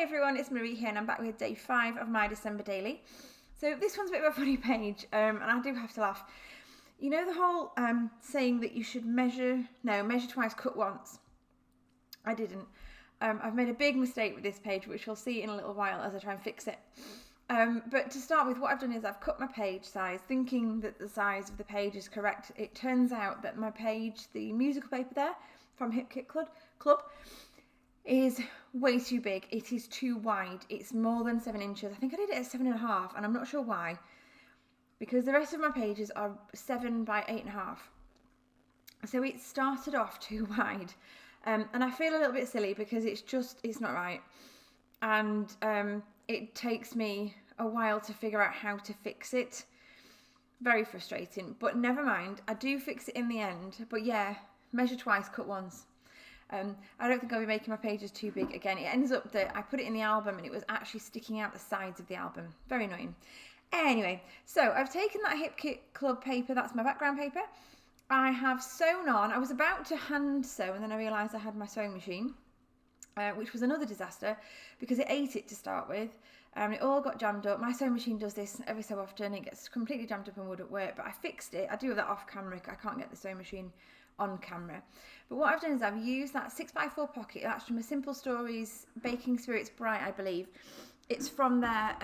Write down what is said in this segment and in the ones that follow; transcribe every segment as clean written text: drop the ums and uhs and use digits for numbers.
Hi everyone, it's Marie here and I'm back with day 5 of my December daily. So this one's a bit of a funny page and I do have to laugh. You know the whole saying that you should measure twice, cut once? I didn't. I've made a big mistake with this page, which we'll see in a little while as I try and fix it. But to start with, what I've done is I've cut my page size, thinking that the size of the page is correct. It turns out that my page, the musical paper there from Hip Kit Club, is way too big. It is too wide. It's more than 7 inches. I think I did it at 7.5, and I'm not sure why, because the rest of my pages are 7 by 8.5. So it started off too wide, and I feel a little bit silly because it's not right, and it takes me a while to figure out how to fix it. Very frustrating, but never mind. I do fix it in the end. But yeah, measure twice, cut once. I don't think I'll be making my pages too big again. It ends up that I put it in the album and it was actually sticking out the sides of the album. Very annoying. Anyway, so I've taken that Hip Kit Club paper, that's my background paper. I have sewn on, I was about to hand sew and then I realised I had my sewing machine, which was another disaster because it ate it to start with. It all got jammed up. My sewing machine does this every so often. It gets completely jammed up and wouldn't work, but I fixed it. I do have that off camera. I can't get the sewing machine on camera. But what I've done is I've used that 6x4 pocket. That's from a Simple Stories Baking Spirits Bright, I believe. It's from their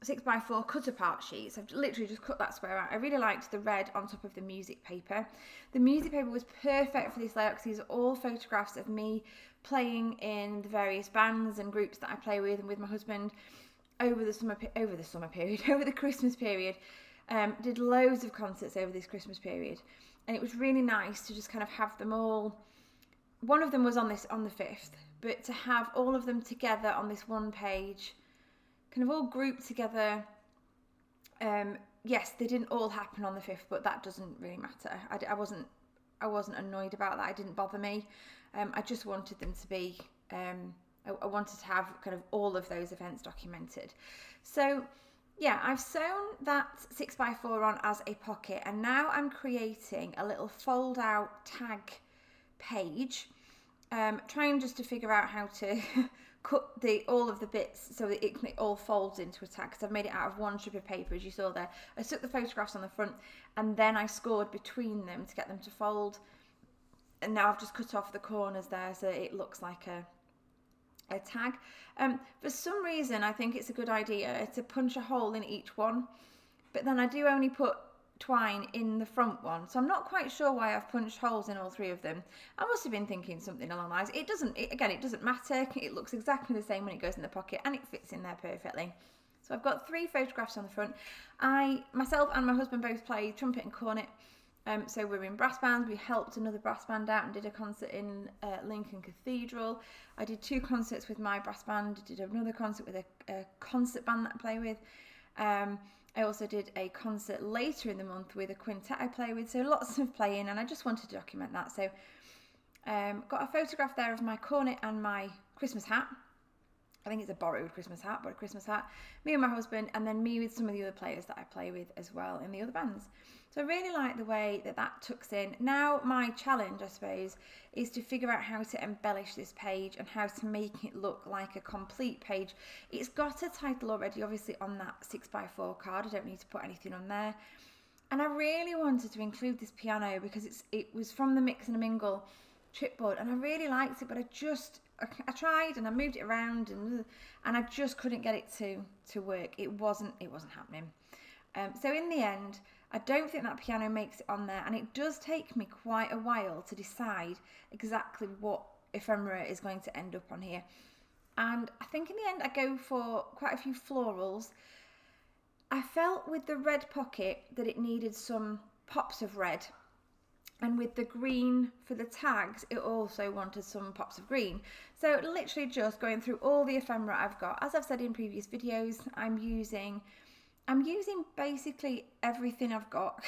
6x4 cut apart sheets. I've literally just cut that square out. I really liked the red on top of the music paper. The music paper was perfect for this layout because these are all photographs of me playing in the various bands and groups that I play with and with my husband over the Christmas period. Did loads of concerts over this Christmas period, and it was really nice to just kind of have them all. One of them was on the 5th, but to have all of them together on this one page, kind of all grouped together. Yes, they didn't all happen on the 5th, but that doesn't really matter. I wasn't annoyed about that. It didn't bother me. I just wanted them to be. I wanted to have kind of all of those events documented. So yeah, I've sewn that 6x4 on as a pocket, and now I'm creating a little fold out tag page, trying just to figure out how to cut all of the bits so that it all folds into a tag, because I've made it out of one strip of paper, as you saw there. I stuck the photographs on the front and then I scored between them to get them to fold, and now I've just cut off the corners there so it looks like a tag. For some reason I think it's a good idea to punch a hole in each one, but then I do only put twine in the front one, so I'm not quite sure why I've punched holes in all 3 of them. I must have been thinking something along those lines. It doesn't matter. It looks exactly the same when it goes in the pocket and it fits in there perfectly. So I've got 3 photographs on the front. Myself and my husband both play trumpet and cornet. So we're in brass bands. We helped another brass band out and did a concert in Lincoln Cathedral. I did 2 concerts with my brass band. Did another concert with a concert band that I play with. I also did a concert later in the month with a quintet I play with. So lots of playing, and I just wanted to document that. So got a photograph there of my cornet and my Christmas hat. I think it's a borrowed Christmas hat, but a Christmas hat. Me and my husband, and then me with some of the other players that I play with as well in the other bands. So I really like the way that tucks in. Now my challenge, I suppose, is to figure out how to embellish this page and how to make it look like a complete page. It's got a title already, obviously, on that 6x4 card. I don't need to put anything on there. And I really wanted to include this piano because it was from the Mix and a Mingle chipboard, and I really liked it, but I tried and I moved it around and I just couldn't get it to work. It wasn't happening. So in the end, I don't think that piano makes it on there, and it does take me quite a while to decide exactly what ephemera is going to end up on here. And I think in the end I go for quite a few florals. I felt with the red pocket that it needed some pops of red. And with the green for the tags, it also wanted some pops of green. So literally just going through all the ephemera I've got. As I've said in previous videos, I'm using basically everything I've got.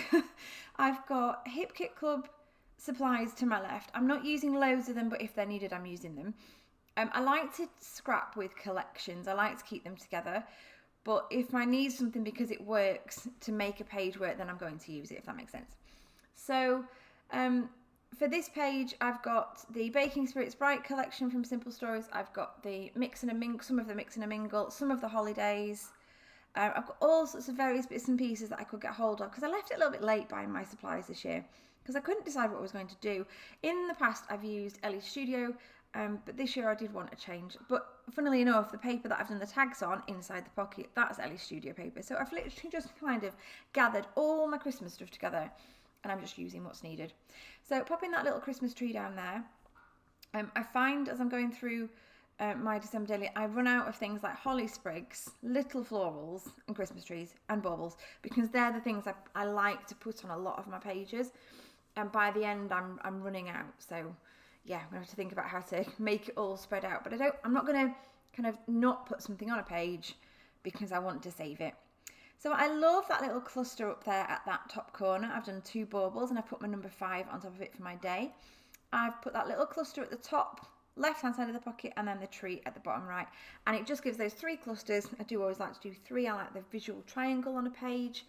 I've got Hip Kit Club supplies to my left. I'm not using loads of them, but if they're needed, I'm using them. I like to scrap with collections. I like to keep them together. But if I need something because it works to make a page work, then I'm going to use it, if that makes sense. So for this page, I've got the Baking Spirits Bright collection from Simple Stories. I've got the Mix and a Mingle, some of the Mix and a Mingle, some of the holidays. I've got all sorts of various bits and pieces that I could get hold of because I left it a little bit late buying my supplies this year because I couldn't decide what I was going to do. In the past, I've used Elle Studio, but this year I did want a change. But funnily enough, the paper that I've done the tags on inside the pocket, that's Elle Studio paper. So I've literally just kind of gathered all my Christmas stuff together and I'm just using what's needed. So popping that little Christmas tree down there, I find as I'm going through my December daily, I run out of things like holly sprigs, little florals and Christmas trees and baubles because they're the things I like to put on a lot of my pages, and by the end I'm running out. So yeah, I'm gonna have to think about how to make it all spread out, but I'm not gonna kind of not put something on a page because I want to save it. So I love that little cluster up there at that top corner. I've done 2 baubles and I've put my number 5 on top of it for my day. I've put that little cluster at the top left hand side of the pocket and then the tree at the bottom right, and it just gives those 3 clusters. I do always like to do 3. I like the visual triangle on a page.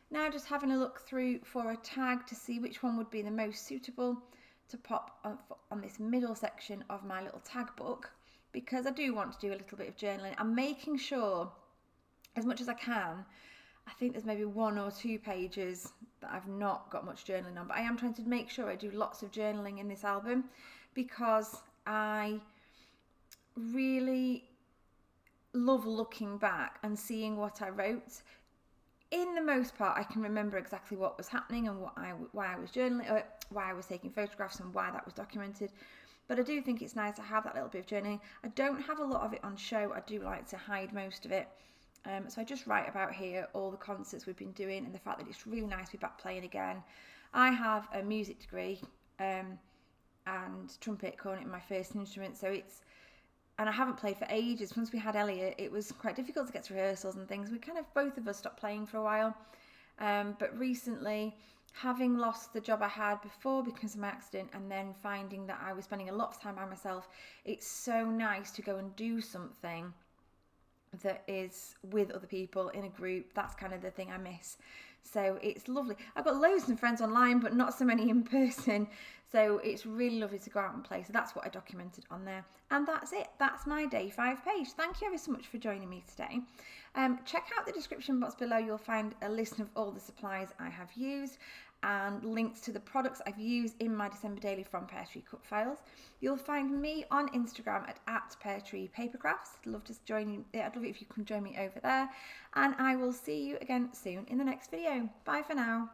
Now just having a look through for a tag to see which one would be the most suitable to pop on this middle section of my little tag book, because I do want to do a little bit of journaling. I'm making sure as much as I can. I think there's maybe 1 or 2 pages that I've not got much journaling on, but I am trying to make sure I do lots of journaling in this album because I really love looking back and seeing what I wrote. In the most part, I can remember exactly what was happening and why I was journaling, or why I was taking photographs and why that was documented. But I do think it's nice to have that little bit of journaling. I don't have a lot of it on show. I do like to hide most of it. So I just write about here all the concerts we've been doing and the fact that it's really nice to be back playing again. I have a music degree and trumpet, cornet, my first instrument, and I haven't played for ages. Once we had Elliot, it was quite difficult to get to rehearsals and things. We kind of, both of us, stopped playing for a while. But recently, having lost the job I had before because of my accident and then finding that I was spending a lot of time by myself, it's so nice to go and do something that is with other people in a group. That's kind of the thing I miss. So it's lovely. I've got loads of friends online, but not so many in person. So it's really lovely to go out and play. So that's what I documented on there. And that's it. That's my day 5 page. Thank you ever so much for joining me today. Check out the description box below. You'll find a list of all the supplies I have used and links to the products I've used in my December daily from Peartree Cutfiles. You'll find me on Instagram at Peartree Papercrafts. I'd love it if you can join me over there. And I will see you again soon in the next video. Bye for now.